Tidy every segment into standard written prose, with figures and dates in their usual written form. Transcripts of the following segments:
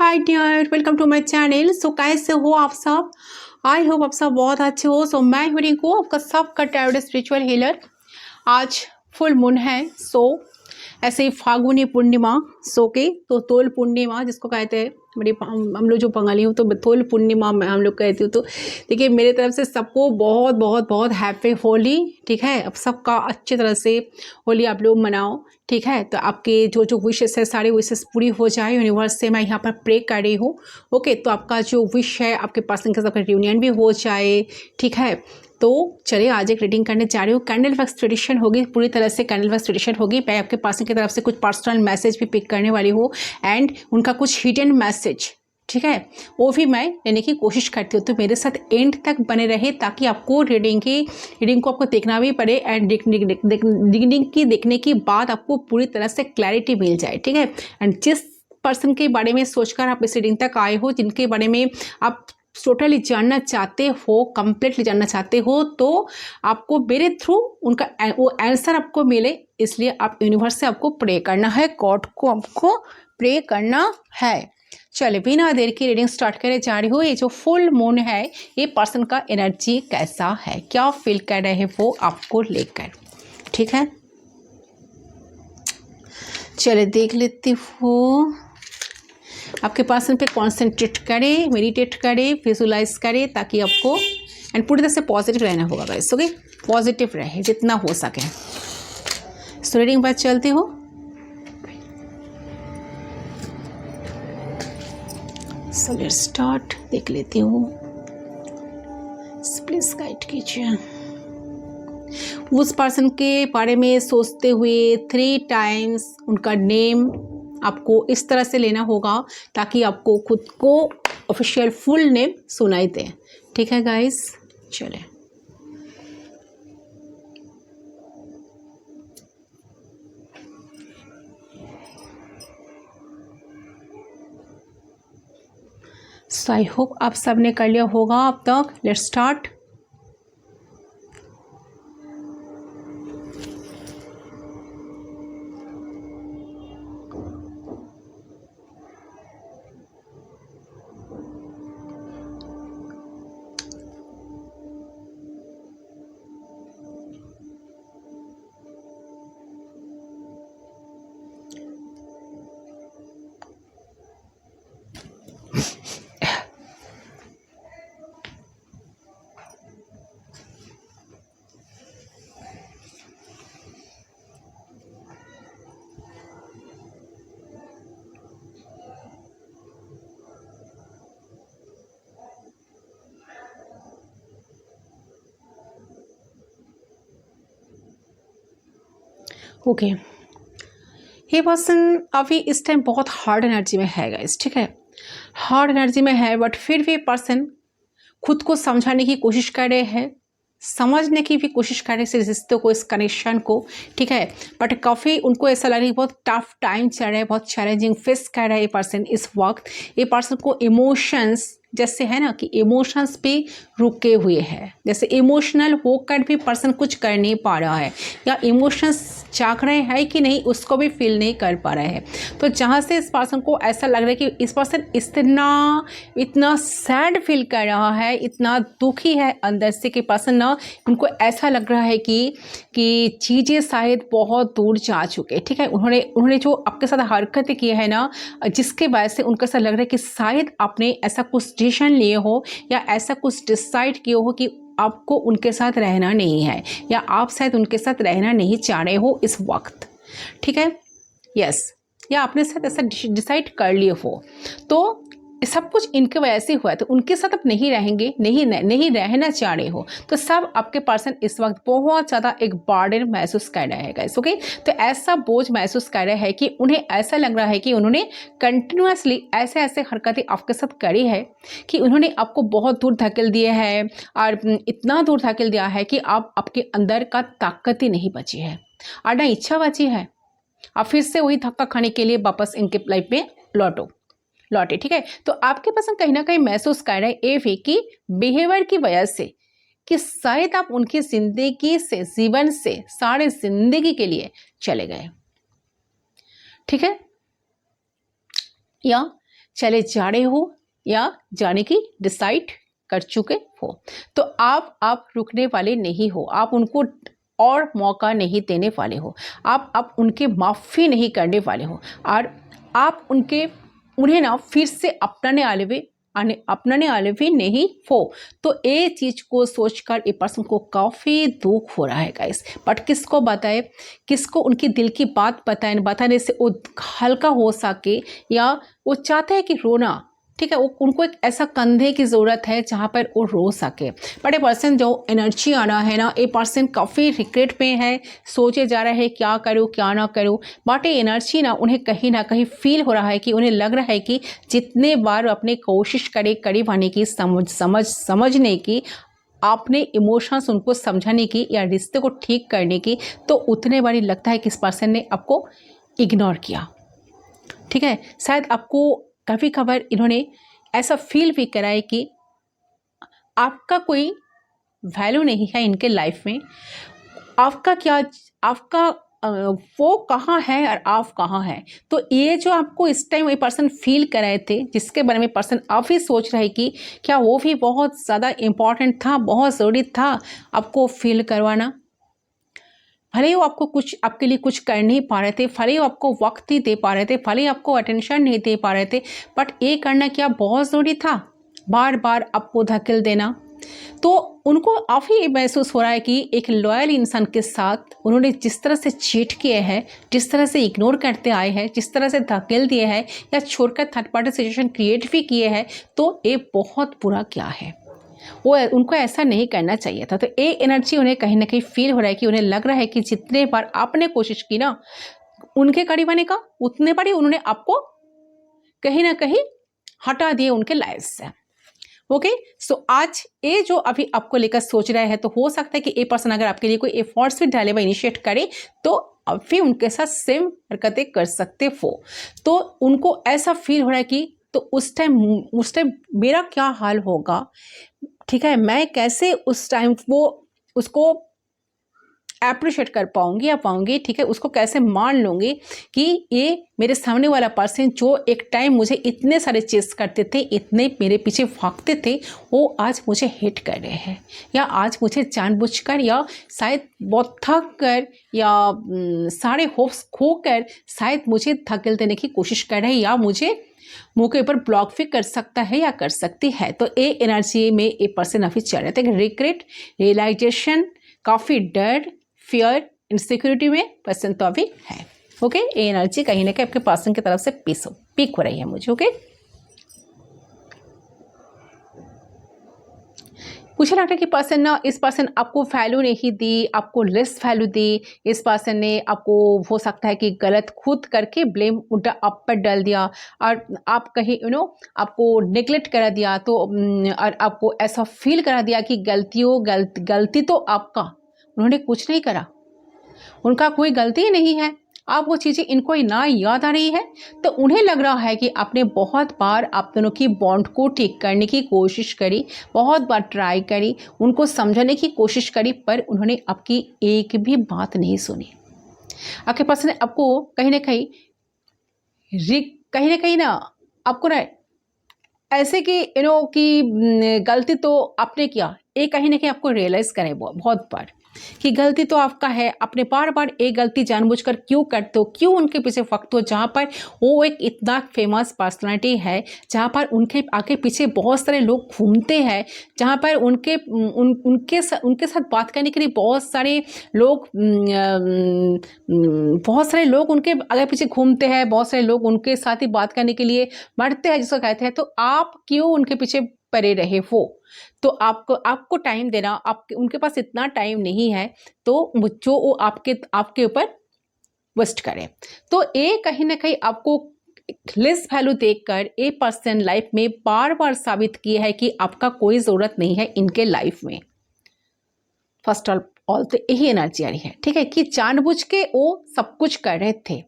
Hi dear, welcome to my channel. So कैसे हो आप सब? आई होप आप सब बहुत अच्छे हो। सो मैं हूँ रिंकू, आपका सबका टैरोट स्पिरिचुअल हीलर। आज फुल मून है, सो ऐसे ही फागुनी पूर्णिमा सो के तो तोल पूर्णिमा जिसको कहते हैं, मेरी हम लोग जो बंगाली हो तो तोल पूर्णिमा में हम लोग कहते हो। तो देखिए, मेरे तरफ से सबको बहुत बहुत बहुत हैप्पी होली। ठीक है, अब सबका अच्छी तरह से होली आप लोग मनाओ। ठीक है, तो आपके जो जो विशेस है सारे विशेस पूरी हो जाए यूनिवर्स से, मैं यहाँ पर प्रे कर रही हूँ। ओके, तो आपका जो विश है आपके पर्सन के साथ रियूनियन भी हो जाए। ठीक है, तो चलिए आज एक रीडिंग करने जा रही हूँ। कैंडल वैक्स ट्रेडिशन होगी, पूरी तरह से कैंडल वैक्स ट्रेडिशन होगी। मैं आपके पर्सन की तरफ से कुछ पर्सनल मैसेज भी पिक करने वाली हूँ एंड उनका कुछ हिडन मैसेज, ठीक है, वो भी मैं लेने की कोशिश करती हूँ। तो मेरे साथ एंड तक बने रहे ताकि आपको रीडिंग को आपको देखना भी पड़े एंड देखने के बाद आपको पूरी तरह से क्लैरिटी मिल जाए। ठीक है, एंड जिस पर्सन के बारे में सोचकर आप इस रीडिंग तक आए हो, जिनके बारे में आप टोटली जानना चाहते हो, कंप्लीटली जानना चाहते हो, तो आपको मेरे थ्रू उनका वो आंसर आपको मिले, इसलिए आप यूनिवर्स से आपको प्रे करना है, गॉड को आपको प्रे करना है। चलिए बिना देर की रीडिंग स्टार्ट करने जा रही हूँ। ये जो फुल मून है, ये पर्सन का एनर्जी कैसा है, क्या फील कर रहे हैं वो आपको लेकर। ठीक है, चलिए देख लेती हूँ। आपके पर्सन पे कॉन्सेंट्रेट करें, मेडिटेट करें, विजुलाइज करें ताकि आपको एंड पूरी तरह से पॉजिटिव रहना होगा गाइस। ओके, पॉजिटिव रहे जितना हो सके। सो रीडिंग बात चलती हो। So let's start. देख लेती हूँ, प्लीज गाइड कीजिए। उस पर्सन के बारे में सोचते हुए 3 टाइम्स उनका नेम आपको इस तरह से लेना होगा ताकि आपको खुद को ऑफिशियल फुल नेम सुनाई दे। ठीक है गाइस, चले। सो आई होप आप सबने कर लिया होगा अब तक। Let's start. ओके, ये पर्सन अभी इस टाइम बहुत हार्ड एनर्जी में है गाइस। ठीक है, हार्ड एनर्जी में है, बट फिर भी पर्सन खुद को समझाने की कोशिश कर रहे हैं, समझने की भी कोशिश कर रहे हैं इस रिश्ते को, इस कनेक्शन को। ठीक है, बट काफ़ी उनको ऐसा लग रहा है बहुत टफ टाइम चल रहा है, बहुत चैलेंजिंग फेस कर रहा है ये पर्सन इस वक्त। ये पर्सन को इमोशंस जैसे है ना कि इमोशंस पे रुके हुए हैं, जैसे इमोशनल होकर भी पर्सन कुछ कर नहीं पा रहा है, या इमोशंस जाग रहे हैं कि नहीं उसको भी फील नहीं कर पा रहे हैं। तो जहाँ से इस पर्सन को ऐसा लग रहा है कि इस पर्सन इतना सैड फील कर रहा है, इतना दुखी है अंदर से कि पर्सन ना, उनको ऐसा लग रहा है कि चीज़ें शायद बहुत दूर जा चुके। ठीक है, उन्होंने जो आपके साथ हरकतें की है ना, जिसके वजह से उनको ऐसा लग रहा है कि शायद आपने ऐसा कुछ डिसीजन लिए हो या ऐसा कुछ डिसाइड किए हो कि आपको उनके साथ रहना नहीं है, या आप शायद उनके साथ रहना नहीं चाह रहे हो इस वक्त। ठीक है, यस, या आपने शायद ऐसा डिसाइड कर लिए हो, तो सब कुछ इनके वजह से हुआ है। तो उनके साथ आप नहीं रहेंगे, नहीं रहना चाह रहे हो, तो सब आपके पर्सन इस वक्त बहुत ज़्यादा एक बर्डन महसूस कर रहे हैं गाइस। ओके, तो ऐसा बोझ महसूस कर रहे हैं कि उन्हें ऐसा लग रहा है कि उन्होंने कंटिन्यूसली ऐसे हरकतें आपके साथ करी है कि उन्होंने आपको बहुत दूर धकेल दिए हैं, और इतना दूर धकेल दिया है कि आपके अंदर का ताकत ही नहीं बची है और ना इच्छा बची है। आप फिर से वही धक्का खाने के लिए वापस इनके लाइफ में लौटे। ठीक है, तो आपके पास कहीं ना कहीं महसूस कर रहे हैं ये भी कि बिहेवियर की वजह से कि शायद आप उनकी जिंदगी से, जीवन से सारे जिंदगी के लिए चले गए। ठीक है, या चले जा रहे हो या जाने की डिसाइड कर चुके हो, तो आप रुकने वाले नहीं हो, आप उनको और मौका नहीं देने वाले हो, आप उनके माफ़ी नहीं करने वाले हो, और आप उन्हें ना फिर से अपनाने वाले भी नहीं हो। तो ये चीज़ को सोचकर ए पर्सन को काफ़ी दुख हो रहा है गाइस, बट किसको बताए, किसको उनकी दिल की बात बताने से वो हल्का हो सके, या वो चाहते हैं कि रोना, ठीक है, उनको एक ऐसा कंधे की ज़रूरत है जहाँ पर वो रो सके। बट ए पर्सन जो एनर्जी आ रहा है ना, ए पर्सन काफ़ी रिग्रेट में है, सोचे जा रहा है क्या करूँ क्या ना करूँ, बट ये एनर्जी ना कहीं फील हो रहा है कि उन्हें लग रहा है कि जितने बार अपने कोशिश करे करीब आने की, समझने की, आपने इमोशंस उनको समझाने की या रिश्ते को ठीक करने की, तो उतने बारी लगता है कि इस पर्सन ने आपको इग्नोर किया। ठीक है, शायद आपको कभी कभार इन्होंने ऐसा फील भी कराए कि आपका कोई वैल्यू नहीं है इनके लाइफ में, आपका वो कहाँ है और आप कहाँ हैं। तो ये जो आपको इस टाइम ये पर्सन फील कराए थे, जिसके बारे में पर्सन आप ही सोच रहे कि क्या वो भी बहुत ज़्यादा इम्पॉर्टेंट था, बहुत ज़रूरी था आपको फील करवाना। भले ही वो आपके लिए कुछ कर नहीं पा रहे थे, भले ही वो आपको वक्त नहीं दे पा रहे थे, भले ही आपको अटेंशन नहीं दे पा रहे थे, बट ये करना क्या बहुत ज़रूरी था, बार बार आपको धकेल देना। तो उनको आप ही महसूस हो रहा है कि एक लॉयल इंसान के साथ उन्होंने जिस तरह से चीट किए हैं, जिस तरह से इग्नोर करते आए हैं, जिस तरह से धकेल दिए हैं या छोड़कर थर्ड पार्टी सिचुएशन क्रिएट भी किए हैं, तो ये बहुत बुरा क्या है, वो उनको ऐसा नहीं करना चाहिए था। तो ये एनर्जी उन्हें कहीं ना कहीं फील हो रहा है कि उन्हें लग रहा है कि जितने बार आपने कोशिश की ना उनके करीब आने का, उतने बार ही उन्होंने आपको कहीं ना कहीं हटा दिए उनके लाइफ से। ओके, सो आज ये जो अभी आपको लेकर सोच रहा है, तो हो सकता है कि ये पर्सन अगर आपके लिए कोई एफर्ट्स भी डाले व इनिशिएट करे, तो आप भी उनके साथ सेम हरकतें कर सकते हो। तो उनको ऐसा फील हो रहा है कि तो उस टाइम मेरा क्या हाल होगा, ठीक है, मैं कैसे उस टाइम उसको अप्रिशिएट कर पाऊंगी या पाऊंगी, ठीक है, उसको कैसे मान लूंगी कि ये मेरे सामने वाला पर्सन जो एक टाइम मुझे इतने सारे चीज़ करते थे, इतने मेरे पीछे भागते थे, वो आज मुझे हेट कर रहे हैं, या आज मुझे जानबूझकर या शायद बहुत थक कर या सारे होप्स खोकर शायद मुझे धकेल देने की कोशिश कर रहे हैं, या मुझे मुंह के ऊपर ब्लॉक भी कर सकता है या कर सकती है। तो ये एनर्जी में ये पर्सन अभी चल रहे थे, रिग्रेट, रियलाइजेशन, काफ़ी डर, फियर, इनसिक्योरिटी में पर्सन तो अभी है। ओके, ये एनर्जी कहीं ना कहीं आपके पर्सन की तरफ से पिक हो रही है मुझे। ओके, मुझे लगता है कि इस पर्सन आपको वैल्यू नहीं दी, आपको लेस वैल्यू दी। इस पर्सन ने आपको हो सकता है कि गलत खुद करके ब्लेम उल्टा आप पर डाल दिया, और आप कहीं आपको नेग्लेक्ट करा दिया, तो और आपको ऐसा फील करा दिया कि गलती तो आपका, उन्होंने कुछ नहीं करा, उनका कोई गलती ही नहीं है। आप वो चीज़ें इनको ना याद आ रही है, तो उन्हें लग रहा है कि आपने बहुत बार आप दोनों की बॉन्ड को ठीक करने की कोशिश करी, बहुत बार ट्राई करी, उनको समझाने की कोशिश करी, पर उन्होंने आपकी एक भी बात नहीं सुनी। आपके पास ने आपको कहीं ना कहीं ना आपको ना ऐसे कि कि गलती तो आपने किया, ये कहीं ना कहीं आपको रियलाइज करें बहुत बार कि गलती तो आपका है, आपने बार बार एक गलती जानबूझकर क्यों करते हो, क्यों उनके पीछे फकते हो, जहाँ पर वो एक इतना फेमस पर्सनालिटी है, जहाँ पर उनके आगे पीछे बहुत सारे लोग घूमते हैं, जहाँ पर उनके साथ बात करने के लिए बहुत सारे लोग उनके आगे पीछे घूमते हैं, बहुत सारे लोग उनके साथ ही बात करने के लिए बढ़ते हैं, जिसको कहते हैं। तो आप क्यों उनके पीछे पड़े रहे हो? तो आपको टाइम देना, आपके उनके पास इतना टाइम नहीं है, तो जो वो आपके ऊपर वेस्ट करें। तो ये कहीं ना कहीं आपको लेस वैल्यू देखकर ये पर्सन लाइफ में बार बार साबित किया है कि आपका कोई ज़रूरत नहीं है इनके लाइफ में। फर्स्ट ऑल तो यही एनर्जी आ रही है, ठीक है, कि जानबूझ के वो सब कुछ कर रहे थे,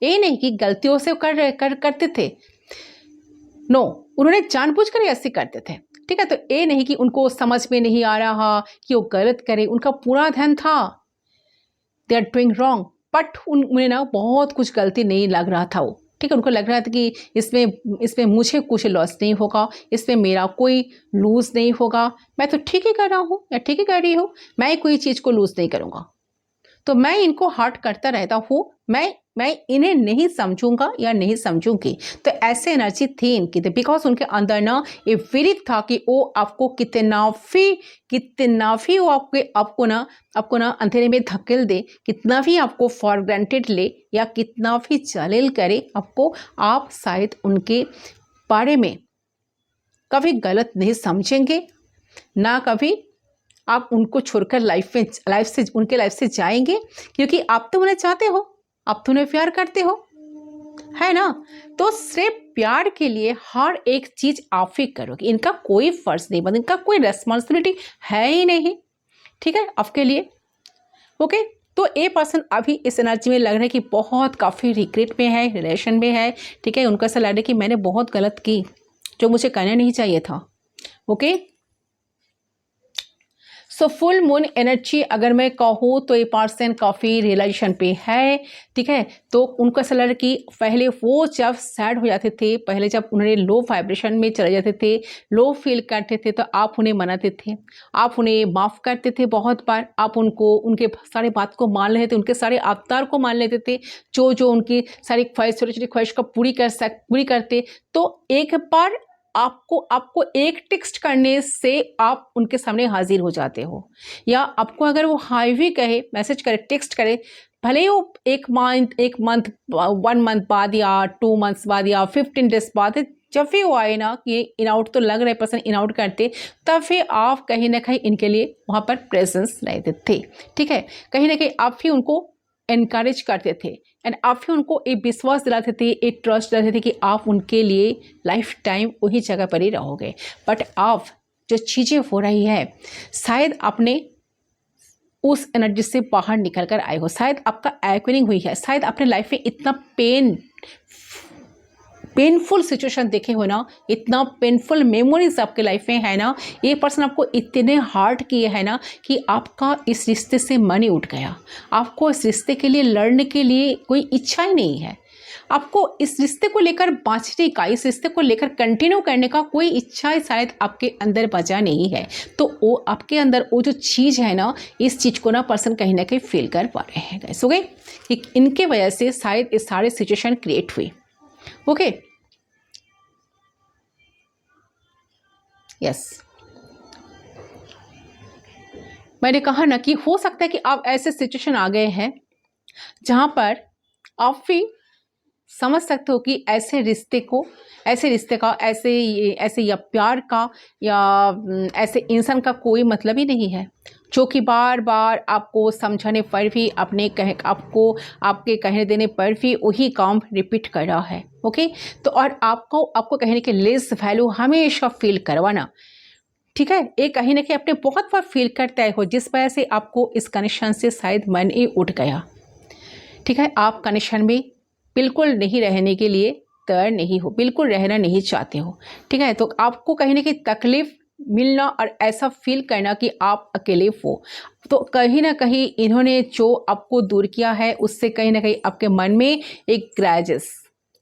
ये नहीं कि गलतियों से करते थे, नो, उन्होंने जानबूझकर ऐसे करते थे, ठीक है। तो ये नहीं कि उनको समझ में नहीं आ रहा कि वो गलत करे, उनका पूरा ध्यान था they are doing wrong, but उन्हें ना बहुत कुछ गलती नहीं लग रहा था वो, ठीक है, उनको लग रहा था कि इसमें मुझे कुछ लॉस नहीं होगा, इसमें मेरा कोई लूज़ नहीं होगा, मैं तो ठीक ही कर रहा हूँ या ठीक ही कर रही हूँ, मैं कोई चीज़ को लूज़ नहीं करूँगा। तो मैं इनको हर्ट करता रहता हूँ, मैं इन्हें नहीं समझूंगा या नहीं समझूंगी। तो ऐसे एनर्जी थी इनकी, तो बिकॉज उनके अंदर ना ये विरित था कि वो आपको कितना भी वो आपको ना अंधेरे में धकेल दे, कितना भी आपको फॉर ग्रांटेड ले या कितना भी जलील करे आपको, आप शायद उनके बारे में कभी गलत नहीं समझेंगे, ना कभी आप उनको छोड़कर उनके लाइफ से जाएंगे, क्योंकि आप तो उन्हें चाहते हो, आप तो उन्हें प्यार करते हो, है ना। तो सिर्फ प्यार के लिए हर एक चीज आप ही करोगे, इनका कोई फर्ज नहीं बनता, इनका कोई रेस्पॉन्सिबिलिटी है ही नहीं, ठीक है, आपके लिए। ओके, तो ये पर्सन अभी इस एनर्जी में लग रहा है कि बहुत काफ़ी रिग्रेट में है, रिलेशन में है, ठीक है। उनको ऐसा लग रहा है कि मैंने बहुत गलत की, जो मुझे करना नहीं चाहिए था। Okay, so full moon energy अगर मैं कहूँ तो ये पर्सन काफ़ी रियलाइजेशन पे है, ठीक है। तो उनको ऐसा लग रहा है कि पहले वो जब सैड हो जाते थे, पहले जब उन्हें लो वाइब्रेशन में चले जाते थे, लो फील करते थे, तो आप उन्हें मनाते थे, आप उन्हें माफ़ करते थे बहुत बार, आप उनके सारे बात को मान लेते थे, उनके सारे अवतार को मान लेते थे, जो उनकी सारी ख्वाहिश, छोटी छोटी ख्वाहिश को पूरी करते। तो एक बार आपको एक टेक्स्ट करने से आप उनके सामने हाजिर हो जाते हो, या आपको अगर वो हाई भी कहे, मैसेज करे, टेक्स्ट करे, भले ही वो एक मंथ 1 मंथ बाद या 2 मंथ्स बाद या 15 डेज बाद है, जब भी वो आए ना कि इन आउट तो लग रहे पर्सन इन आउट करते, तब फिर आप कहीं ना कहीं इनके लिए वहाँ पर प्रेजेंस रहते थे, ठीक है। कहीं ना कहीं आप भी उनको एनकरेज करते थे एंड आप ही उनको एक विश्वास दिलाते थे, एक ट्रस्ट दिलाते थे कि आप उनके लिए लाइफ टाइम वही जगह पर ही रहोगे। बट अब जो चीज़ें हो रही है, शायद आपने उस एनर्जी से बाहर निकल कर आए हो, शायद आपका अवेकनिंग हुई है, शायद अपने लाइफ में इतना पेनफुल सिचुएशन देखे हो ना, इतना पेनफुल मेमोरीज आपके लाइफ में है ना, ये पर्सन आपको इतने हार्ट किए है ना कि आपका इस रिश्ते से मन ही उठ गया, आपको इस रिश्ते के लिए लड़ने के लिए कोई इच्छा ही नहीं है, आपको इस रिश्ते को लेकर बाँचने का, इस रिश्ते को लेकर कंटिन्यू करने का कोई इच्छा शायद आपके अंदर बचा नहीं है। तो वो आपके अंदर वो जो चीज़ है ना, इस चीज़ को ना पर्सन कहीं ना कहीं फील कर पा रहे हैं गाइस। ओके, कि इनके वजह से शायद ये सारे सिचुएशन क्रिएट हुई। ओके, यस, मैंने कहा ना कि हो सकता है कि आप ऐसे सिचुएशन आ गए हैं जहां पर आप भी समझ सकते हो कि ऐसे रिश्ते का, ऐसे या प्यार का या ऐसे इंसान का कोई मतलब ही नहीं है, जो कि बार बार आपको समझाने पर भी, आपके कहने देने पर भी वही काम रिपीट कर रहा है। ओके, तो और आपको कहने के लेस वैल्यू हमेशा फील करवाना, ठीक है, ये कहीं ना कहीं अपने बहुत बार फील करते हो, जिस वजह से आपको इस कनेक्शन से शायद मन ही उठ गया, ठीक है। आप कनेक्शन में बिल्कुल नहीं रहने के लिए तैयार नहीं हो, बिल्कुल रहना नहीं चाहते हो, ठीक है। तो आपको कहीं ना कहीं तकलीफ मिलना और ऐसा फील करना कि आप अकेले हो, तो कहीं ना कहीं इन्होंने जो आपको दूर किया है, उससे कहीं ना कहीं आपके मन में एक ग्रजेस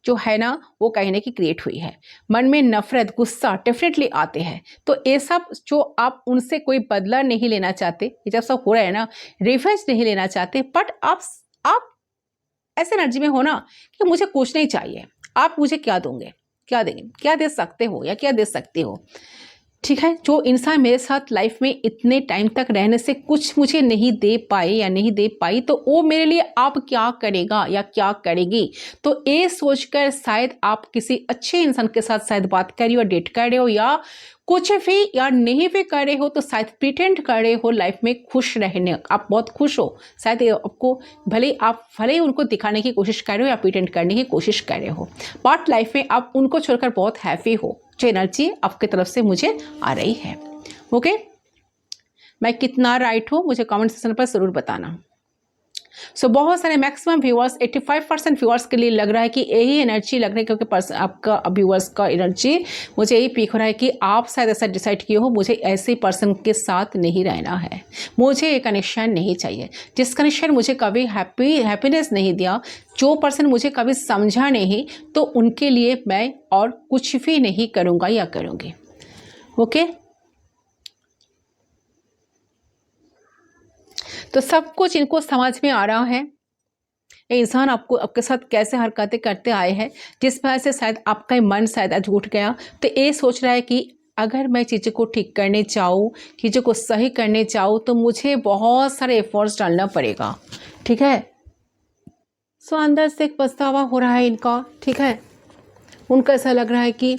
जो है ना, वो कहीं ना कहीं क्रिएट हुई है। मन में नफरत, गुस्सा डेफिनेटली आते हैं। तो ये सब जो आप उनसे कोई बदला नहीं लेना चाहते, ये जब सब हो रहा है ना, रिवेंज नहीं लेना चाहते, बट आप ऐसे एनर्जी में हो ना कि मुझे कुछ नहीं चाहिए, आप मुझे क्या दोगे, क्या देंगे, क्या दे सकते हो या क्या दे सकते हो, ठीक है। जो इंसान मेरे साथ लाइफ में इतने टाइम तक रहने से कुछ मुझे नहीं दे पाए या नहीं दे पाई, तो वो मेरे लिए आप क्या करेगा या क्या करेगी। तो ये सोचकर शायद आप किसी अच्छे इंसान के साथ शायद बात कर रही हो, डेट कर रहे हो, या कुछ भी या नहीं भी कर रहे हो, तो शायद प्रिटेंड कर रहे हो लाइफ में खुश रहने, आप बहुत खुश हो, शायद आपको भले ही उनको दिखाने की कोशिश कर रहे हो या प्रिटेंड करने की कोशिश कर रहे हो, बट लाइफ में आप उनको छोड़कर बहुत हैप्पी हो, जो एनर्जी आपकी तरफ से मुझे आ रही है। ओके, मैं कितना राइट हूँ मुझे कमेंट सेक्शन पर ज़रूर बताना। सो बहुत सारे मैक्सिमम व्यूअर्स 85% व्यूअर्स के लिए लग रहा है कि यही एनर्जी लग रही है, क्योंकि आपका व्यूअर्स का एनर्जी मुझे यही पीक हो रहा है कि आप शायद ऐसा डिसाइड किए हो, मुझे ऐसे पर्सन के साथ नहीं रहना है, मुझे ये कनेक्शन नहीं चाहिए। जिस कनेक्शन मुझे कभी हैप्पीनेस नहीं दिया, जो पर्सन मुझे कभी समझा नहीं, तो उनके लिए मैं और कुछ भी नहीं करूँगा या करूँगी। ओके, तो सब कुछ इनको समझ में आ रहा है ये इंसान आपके साथ कैसे हरकतें करते आए हैं, जिस वजह से शायद आपका मन शायद आज उठ गया। तो ये सोच रहा है कि अगर मैं चीज़ों को ठीक करने चाहूँ, चीज़ों को सही करने चाहूँ, तो मुझे बहुत सारे एफर्ट्स डालना पड़ेगा। ठीक है, सो अंदर से एक पछतावा हो रहा है इनका। ठीक है, उनको ऐसा लग रहा है कि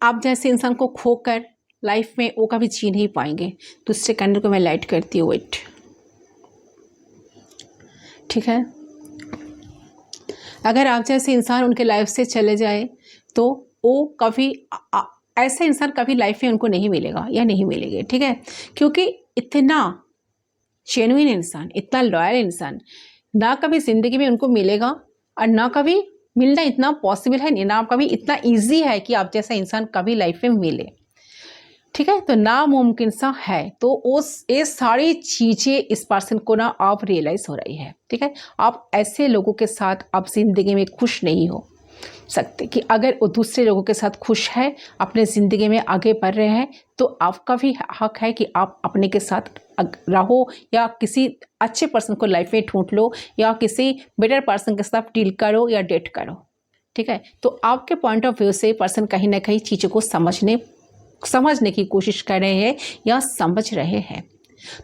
आप जैसे इंसान को खोकर लाइफ में वो कभी जी नहीं पाएंगे। दूसरे कैंडल को मैं लाइट करती हूँ, वेट। ठीक है, अगर आप जैसे इंसान उनके लाइफ से चले जाए तो वो कभी ऐसा इंसान कभी लाइफ में उनको नहीं मिलेगा या नहीं मिलेंगे। ठीक है, क्योंकि इतना जेन्युइन इंसान, इतना लॉयल इंसान ना कभी ज़िंदगी में उनको मिलेगा, और ना कभी मिलना इतना पॉसिबल है, नहीं ना कभी इतना ईजी है कि आप जैसा इंसान कभी लाइफ में मिले। ठीक है, तो नामुमकिन सा है। तो उस ये सारी चीज़ें इस पर्सन को ना आप रियलाइज़ हो रही है। ठीक है, आप ऐसे लोगों के साथ आप ज़िंदगी में खुश नहीं हो सकते कि अगर वो दूसरे लोगों के साथ खुश है, अपने ज़िंदगी में आगे बढ़ रहे हैं, तो आपका भी हक है कि आप अपने के साथ रहो, या किसी अच्छे पर्सन को लाइफ में ढूंढ लो, या किसी बेटर पर्सन के साथ डील करो या डेट करो। ठीक है, तो आपके पॉइंट ऑफ व्यू से पर्सन कहीं ना कहीं चीज़ों को समझने की कोशिश कर रहे हैं या समझ रहे हैं।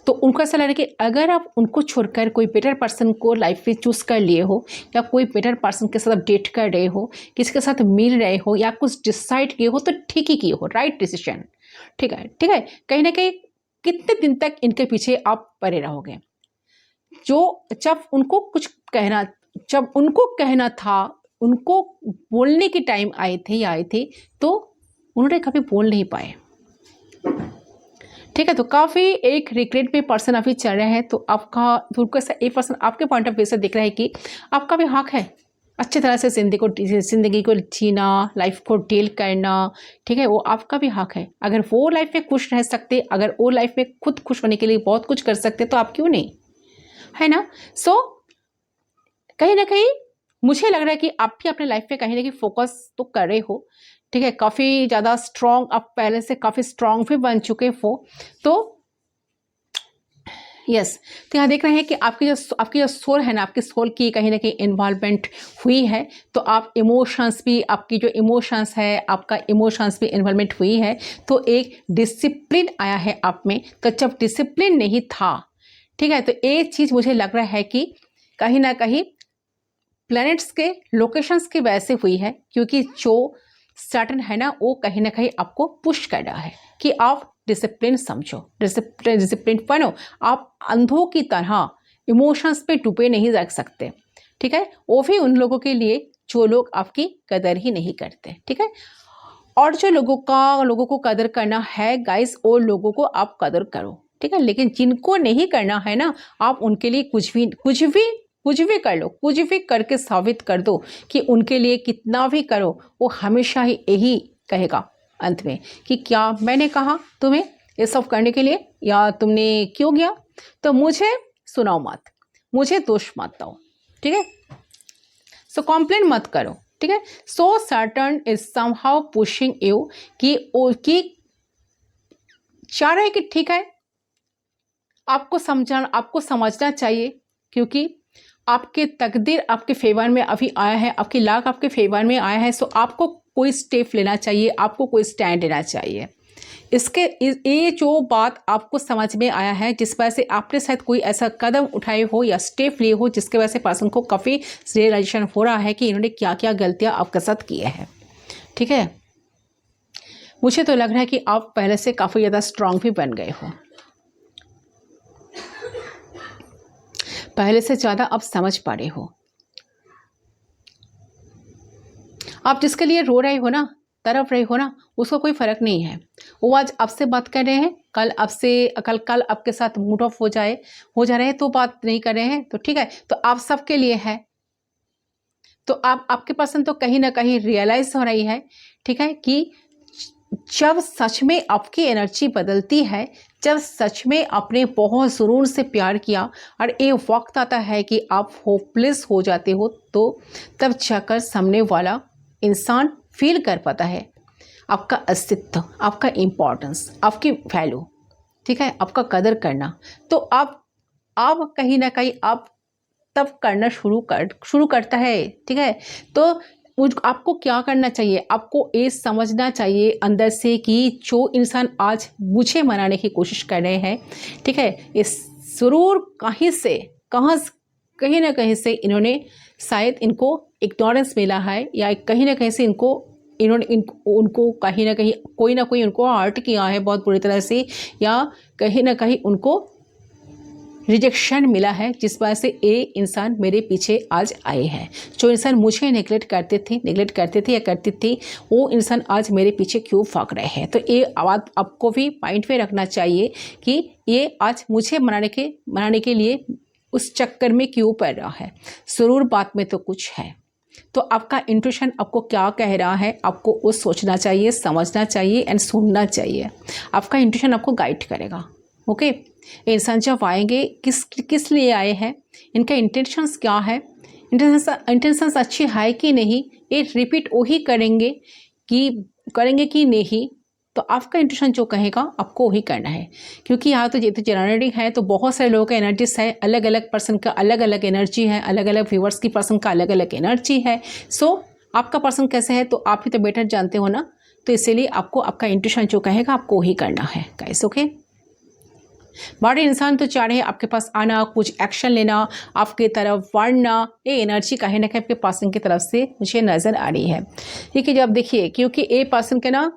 तो उनको ऐसा लग रहा है कि अगर आप उनको छोड़कर कोई बेटर पर्सन को लाइफ में चूज़ कर लिए हो, या कोई बेटर पर्सन के साथ डेट कर रहे हो, किसी के साथ मिल रहे हो, या कुछ डिसाइड किए हो, तो ठीक ही किए हो, राइट डिसीजन। ठीक है, ठीक है, कहीं ना कहीं कितने दिन तक इनके पीछे आप पड़े रहोगे? जब उनको कहना था, उनको बोलने की टाइम आए थे, तो उन्होंने कभी बोल नहीं पाए। ठीक है, तो काफ़ी एक रिग्रेट पे पर्सन अभी चल रहे हैं। तो उनको एक पर्सन आपके पॉइंट ऑफ व्यू से दिख रहा है कि आपका भी हक है अच्छी तरह से ज़िंदगी को जीना, लाइफ को डील करना। ठीक है, वो आपका भी हक है। अगर वो लाइफ में खुश रह सकते, अगर वो लाइफ में खुद खुश होने के लिए बहुत कुछ कर सकते, तो आप क्यों नहीं, है ना? सो कहीं ना कहीं मुझे लग रहा है कि आप भी अपने लाइफ पे कहीं ना कहीं फोकस तो कर रहे हो। ठीक है, काफ़ी ज़्यादा स्ट्रॉन्ग, आप पहले से काफ़ी स्ट्रॉन्ग भी बन चुके हो। तो यस, तो यहाँ देख रहे हैं कि आपकी जो सोल है ना, आपकी सोल की कहीं ना कहीं इन्वॉल्वमेंट हुई है। तो आप इमोशंस भी, आपकी जो इमोशंस है, आपका इमोशंस भी इन्वॉल्वमेंट हुई है। तो एक डिसिप्लिन आया है आप में। तो जब डिसिप्लिन नहीं था, ठीक है, तो ये चीज़ मुझे लग रहा है कि कहीं ना कहीं प्लैनेट्स के लोकेशंस की वजह से हुई है, क्योंकि जो सैटर्न है ना, वो कहीं ना कहीं आपको पुश कर रहा है कि आप डिसिप्लिन समझो, डिसिप्लिन बनो। आप अंधों की तरह इमोशंस पे डूबे नहीं रख सकते। ठीक है, वो भी उन लोगों के लिए जो लोग आपकी कदर ही नहीं करते। ठीक है, और जो लोगों को कदर करना है गाइस, वो लोगों को आप कदर करो। ठीक है, लेकिन जिनको नहीं करना है ना, आप उनके लिए कुछ भी कर लो, कुछ भी करके साबित कर दो कि उनके लिए कितना भी करो, वो हमेशा ही यही कहेगा अंत में कि क्या मैंने कहा तुम्हें ये सब करने के लिए, या तुमने क्यों किया? तो मुझे सुनाओ मत, मुझे दोष मत दो। ठीक है, सो कॉम्प्लेन मत करो। ठीक है, so Saturn is somehow pushing you कि चाह रहे कि ठीक है, आपको समझना चाहिए, क्योंकि आपके तकदीर आपके फेवर में अभी आया है, आपकी लाख आपके फेवर में आया है। सो आपको कोई स्टेप लेना चाहिए, आपको कोई स्टैंड लेना चाहिए। ये जो बात आपको समझ में आया है, जिस वजह से आपने शायद कोई ऐसा कदम उठाए हो या स्टेप लिए हो, जिसके वजह से पर्सन को काफ़ी रियलाइजेशन हो रहा है कि इन्होंने क्या क्या गलतियां आपके साथ की है। ठीक है, मुझे तो लग रहा है कि आप पहले से काफ़ी ज़्यादा स्ट्रांग भी बन गए हो, पहले से ज़्यादा आप समझ पा रहे हो। आप जिसके लिए रो रहे हो ना, तरफ रहे हो ना, उसको कोई फर्क नहीं है। वो आज आपसे बात कर रहे हैं, कल आपके साथ मूड ऑफ हो जा रहे हैं तो बात नहीं कर रहे हैं, तो ठीक है, तो आप सबके लिए है। तो आपके पर्सन तो कहीं ना कहीं रियलाइज हो रही है, ठीक है, कि जब सच में आपकी एनर्जी बदलती है, जब सच में आपने बहुत जुनून से प्यार किया और ये वक्त आता है कि आप होपलेस हो जाते हो, तो तब जाकर सामने वाला इंसान फील कर पाता है आपका अस्तित्व, आपका इम्पोर्टेंस, आपकी वैल्यू, ठीक है, आपका कदर करना। तो आप कहीं ना कहीं आप तब करना शुरू करता है, ठीक है। तो आपको क्या करना चाहिए, आपको ये समझना चाहिए अंदर से कि जो इंसान आज मुझे मनाने की कोशिश कर रहे हैं, ठीक है, ये जरूर कहीं ना कहीं से इन्होंने शायद इनको इग्नोरेंस मिला है, या कहीं ना कहीं से उनको कहीं ना कहीं कोई ना कोई उनको हर्ट किया है बहुत बुरी तरह से, या कहीं ना कहीं उनको रिजेक्शन मिला है, जिस वजह से ये इंसान मेरे पीछे आज आए हैं। जो इंसान मुझे नेगलेक्ट करते थे या करती थी, वो इंसान आज मेरे पीछे क्यों भाग रहे हैं। तो ये आवाज़ आपको भी माइंड में रखना चाहिए कि ये आज मुझे मनाने के लिए उस चक्कर में क्यों पड़ रहा है। जरूर बात में तो कुछ है। तो आपका इंट्यूशन आपको क्या कह रहा है, आपको वो सोचना चाहिए, समझना चाहिए एंड सुनना चाहिए। आपका इंट्यूशन आपको गाइड करेगा। ओके, इंसान जब आएंगे किस लिए आए हैं, इनका इंटेंशंस क्या है, इंटेंशंस अच्छी है कि नहीं, ये रिपीट वही करेंगे कि नहीं, तो आपका इंट्यूशन जो कहेगा आपको वही करना है। क्योंकि यहाँ तो ये तो जनरेटिंग है, तो बहुत सारे लोगों का एनर्जीज है, अलग अलग पर्सन का अलग अलग एनर्जी है, अलग अलग व्यूवर्स की पर्सन का अलग अलग एनर्जी है। सो आपका पर्सन कैसे है तो आप ही तो बेटर जानते हो ना। तो इसीलिए आपको आपका इंट्यूशन जो कहेगा आपको वही करना है गाइस। ओके, बड़े इंसान तो चाह रहे हैं आपके पास आना, कुछ एक्शन लेना, आपके तरफ बढ़ना। ये एनर्जी कहीं ना कहीं आपके पर्सन की तरफ से मुझे नज़र आ रही है। ठीक है, जब देखिए, क्योंकि ये पर्सन के ना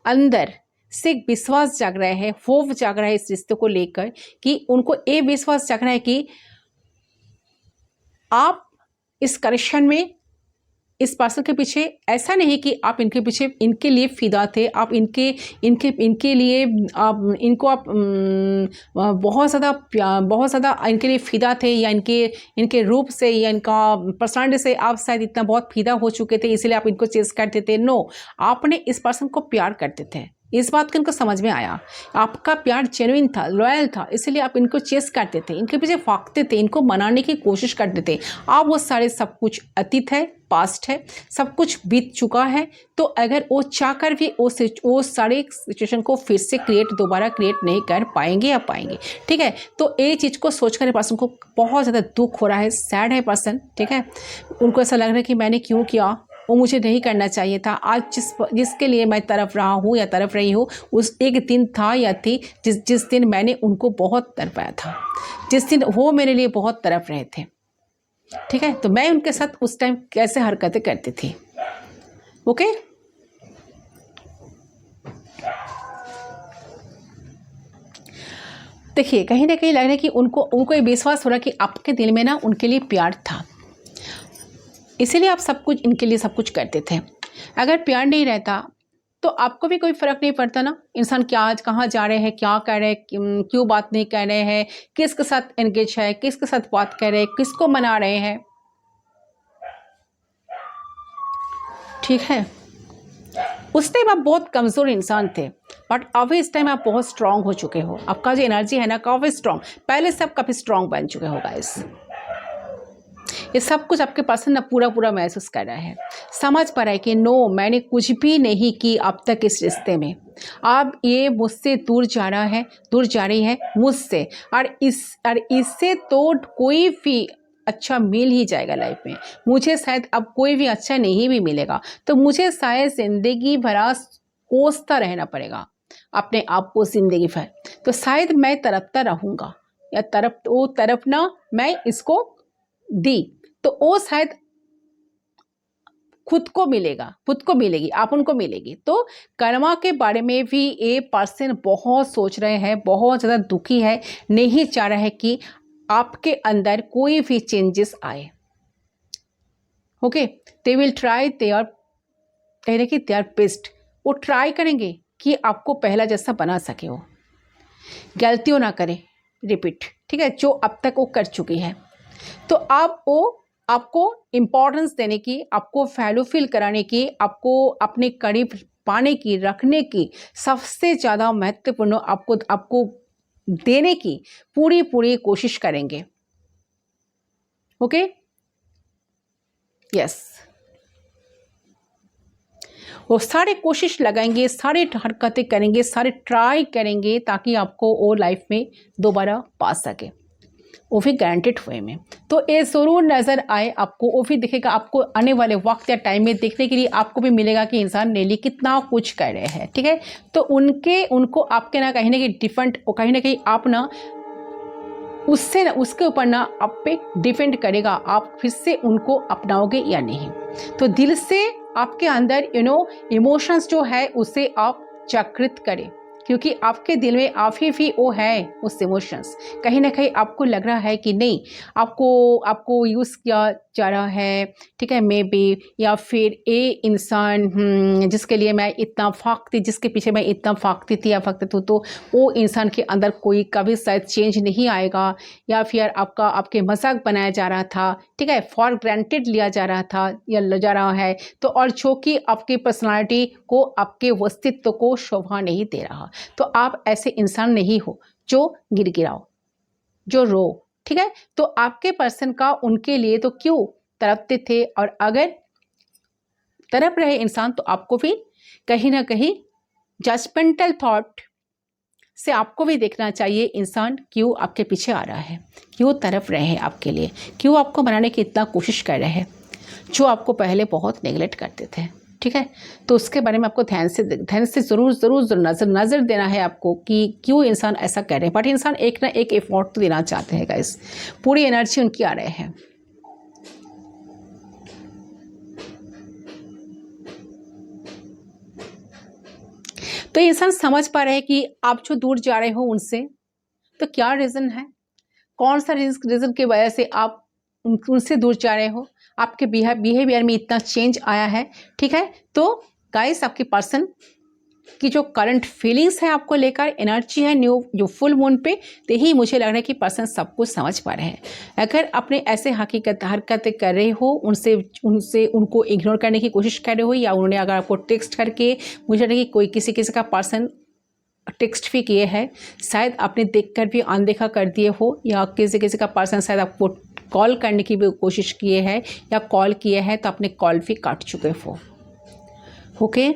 अंदर से एक विश्वास जाग रहा है, होप जाग रहा है इस रिश्ते को लेकर, कि उनको ये विश्वास जाग रहा है कि आप इस कनेक्शन में, इस पर्सन के पीछे ऐसा नहीं कि आप इनके पीछे इनके लिए फिदा थे, आप इनके लिए आप बहुत ज़्यादा इनके लिए फिदा थे, या इनके रूप से या इनका पर्सनालिटी से आप शायद इतना बहुत फिदा हो चुके थे, इसलिए आप इनको चेस करते थे। नो, आपने इस पर्सन को प्यार करते थे, इस बात को इनको समझ में आया, आपका प्यार जेन्युइन था, लॉयल था, इसलिए आप इनको चेस करते थे, इनके पीछे भागते थे, इनको मनाने की कोशिश करते थे। आप वो सारे सब कुछ अतीत है, पास्ट है, सब कुछ बीत चुका है। तो अगर वो चाहकर भी वो सारे सिचुएशन को फिर से दोबारा क्रिएट नहीं कर पाएंगे या पाएंगे। ठीक है, तो ये चीज़ को सोचकर पर्सन को बहुत ज़्यादा दुख हो रहा है, सैड है पर्सन। ठीक है, उनको ऐसा लग रहा है कि मैंने क्यों किया, वो मुझे नहीं करना चाहिए था। आज जिसके लिए मैं तरफ रहा हूँ या तरफ रही हूँ, उस एक दिन था या थी जिस दिन मैंने उनको बहुत तरपाया था, जिस दिन वो मेरे लिए बहुत तरफ रहे थे। ठीक है, तो मैं उनके साथ उस टाइम कैसे हरकतें करती थी। ओके, देखिए, कहीं ना कहीं लग रहा है कि उनको ये विश्वास हो रहा है कि आपके दिल में ना उनके लिए प्यार था, इसीलिए आप सब कुछ इनके लिए सब कुछ करते थे। अगर प्यार नहीं रहता तो आपको भी कोई फर्क नहीं पड़ता ना, इंसान क्या आज कहाँ जा रहे हैं, क्या कर रहे हैं, क्यों बात नहीं कर रहे हैं, किसके साथ एंगेज है, किसके साथ बात कर रहे हैं, किसको मना रहे हैं। ठीक है, उस टाइम आप बहुत कमज़ोर इंसान थे, बट अभी इस टाइम आप बहुत स्ट्रांग हो चुके हो। आपका जो एनर्जी है ना काफ़ी स्ट्रांग, पहले से आप काफ़ी स्ट्रांग बन चुके हो गाइस। ये सब कुछ आपके पर्सन ना पूरा महसूस कर रहा है, समझ पा रहा है कि नो, मैंने कुछ भी नहीं की अब तक इस रिश्ते में, अब ये मुझसे दूर जा रही है मुझसे, और इससे तो कोई भी अच्छा मिल ही जाएगा लाइफ में, मुझे शायद अब कोई भी अच्छा नहीं भी मिलेगा, तो मुझे शायद जिंदगी भरा कोसता रहना पड़ेगा अपने आप को जिंदगी भर। तो शायद मैं तड़पता रहूँगा, या तड़पना मैं इसको दी तो वो शायद खुद को मिलेगी, आप उनको मिलेगी। तो कर्मा के बारे में भी ये पर्सन बहुत सोच रहे हैं, बहुत ज़्यादा दुखी है, नहीं चाह रहा है कि आपके अंदर कोई भी चेंजेस आए। Okay, they will try their कह रहे कि दे आर बेस्ट, वो ट्राई करेंगे कि आपको पहला जैसा बना सके, वो गलतियों ना करे रिपीट, ठीक है, जो अब तक वो कर चुकी है। तो आप वो आपको इम्पोर्टेंस देने की, आपको वैल्यू फील कराने की, आपको अपने करीब पाने की, रखने की, सबसे ज़्यादा महत्वपूर्ण आपको देने की पूरी कोशिश करेंगे। ओके, यस, वो सारे कोशिश लगाएंगे, सारे हरकतें करेंगे, सारे ट्राई करेंगे ताकि आपको वो लाइफ में दोबारा पा सके, वो भी गारंटेड वे में। तो ये ज़रूर नज़र आए आपको, वो भी दिखेगा आपको आने वाले वक्त या टाइम में, देखने के लिए आपको भी मिलेगा कि इंसान नेली कितना कुछ कर रहे हैं, ठीक है। तो उनको आपके ना कहीं डिफरेंट, कहीं ना कहीं आप ना उससे ना उसके ऊपर ना आप पे डिपेंड करेगा, आप फिर से उनको अपनाओगे या नहीं। तो दिल से आपके अंदर इमोशंस जो है उसे आप जागृत करें, क्योंकि आपके दिल में आप ही भी वो है उस इमोशंस। कहीं ना कहीं आपको लग रहा है कि नहीं, आपको यूज़ किया जा रहा है, ठीक है, मे बी, या फिर ये इंसान जिसके लिए मैं इतना फाकती, जिसके पीछे मैं इतना फाकती थी या फाकती हूँ, तो वो इंसान के अंदर कोई कभी शायद चेंज नहीं आएगा, या फिर आपके मजाक बनाया जा रहा था, ठीक है, फॉर ग्रांटेड लिया जा रहा था या ले जा रहा है, तो और जो कि आपकी पर्सनालिटी को, आपके अस्तित्व को शोभा नहीं दे रहा। तो आप ऐसे इंसान नहीं हो जो गिड़गिड़ाओ, जो रो, ठीक है। तो आपके पर्सन का उनके लिए तो क्यों तड़पते थे, और अगर तड़प रहे इंसान तो आपको भी कहीं ना कहीं जजमेंटल थॉट से आपको भी देखना चाहिए, इंसान क्यों आपके पीछे आ रहा है, क्यों तड़प रहे हैं आपके लिए, क्यों आपको बनाने की इतना कोशिश कर रहे हैं, जो आपको पहले बहुत नेगलेक्ट करते थे, ठीक है। तो उसके बारे में आपको ध्यान से ज़रूर नज़र देना है आपको कि क्यों इंसान ऐसा कर रहे हैं। बट इंसान एक ना एक एफर्ट तो देना चाहते हैं गाइस, पूरी एनर्जी उनकी आ रहे हैं। तो इंसान समझ पा रहे हैं कि आप जो दूर जा रहे हो उनसे, तो क्या रीज़न है, कौन सा रीज़न की वजह से आप उनसे दूर जा रहे हो, आपके बिहेवियर में इतना चेंज आया है, ठीक है। तो गाइस, आपके पर्सन की जो करंट फीलिंग्स है आपको लेकर, एनर्जी है न्यू जो फुल मून पे, तो ही मुझे लग रहा है कि पर्सन सब कुछ समझ पा रहे हैं। अगर अपने ऐसे हरकतें कर रहे हो, उनको इग्नोर करने की कोशिश कर रहे हो, या उन्होंने अगर आपको टेक्स्ट करके, मुझे लग रहा है कि कोई किसी का पर्सन टेक्स्ट भी किए हैं, शायद आपने देखकर भी अनदेखा कर दिए हो, या किसी का पर्सन शायद आपको कॉल करने की भी कोशिश किए हैं, या कॉल किए हैं तो आपने कॉल भी काट चुके हो। ओके,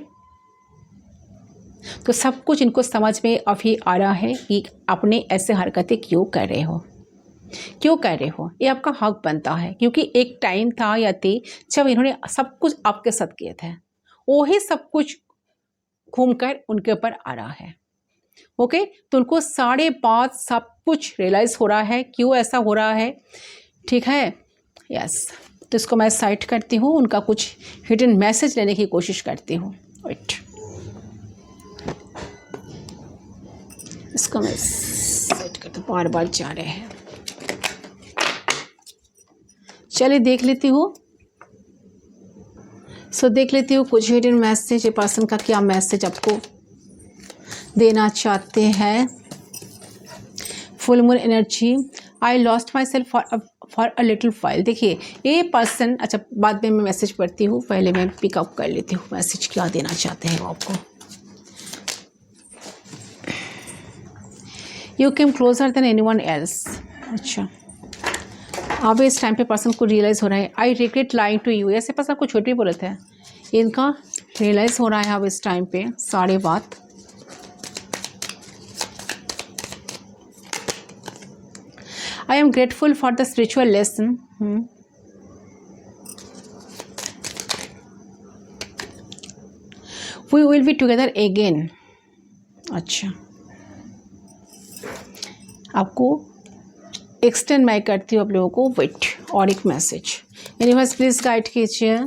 तो सब कुछ इनको समझ में अभी आ रहा है कि आपने ऐसे हरकतें क्यों कर रहे हो, ये आपका हक बनता है, क्योंकि एक टाइम था या थी जब इन्होंने सब कुछ आपके साथ किए थे, वही सब कुछ घूमकर उनके ऊपर आ रहा है। ओके, तो उनको सारे बात सब कुछ रियलाइज हो रहा है क्यों ऐसा हो रहा है, ठीक है, यस। तो इसको मैं साइड करती हूँ, उनका कुछ हिडन मैसेज लेने की कोशिश करती हूँ। वेट, इसको मैं साइड करती हूँ, बार जा रहे हैं। चलिए देख लेती हूँ, देख लेती हूँ कुछ हिडन मैसेज, ये पर्सन का क्या मैसेज आपको देना चाहते हैं। Full moon energy, I lost my self for a little file. देखिए ये पर्सन, अच्छा बाद में मैं मैसेज पढ़ती हूँ, पहले मैं पिकअप कर लेती हूँ मैसेज क्या देना चाहते हैं वो आपको। You came closure than anyone else. अच्छा, अब इस टाइम पे पर्सन को रियलाइज़ हो रहा है, I regret lying to you. ऐसे पर्सन कुछ छोटे बोले थे, इनका रियलाइज़ हो रहा है अब इस टाइम पे सारे बात। I am grateful for the spiritual lesson. We will be together again. अच्छा, आपको एक्सटेंड मैं करती हूँ आप लोगों को। वेट, और एक मैसेज यूनिवर्स प्लीज गाइड कीजिए।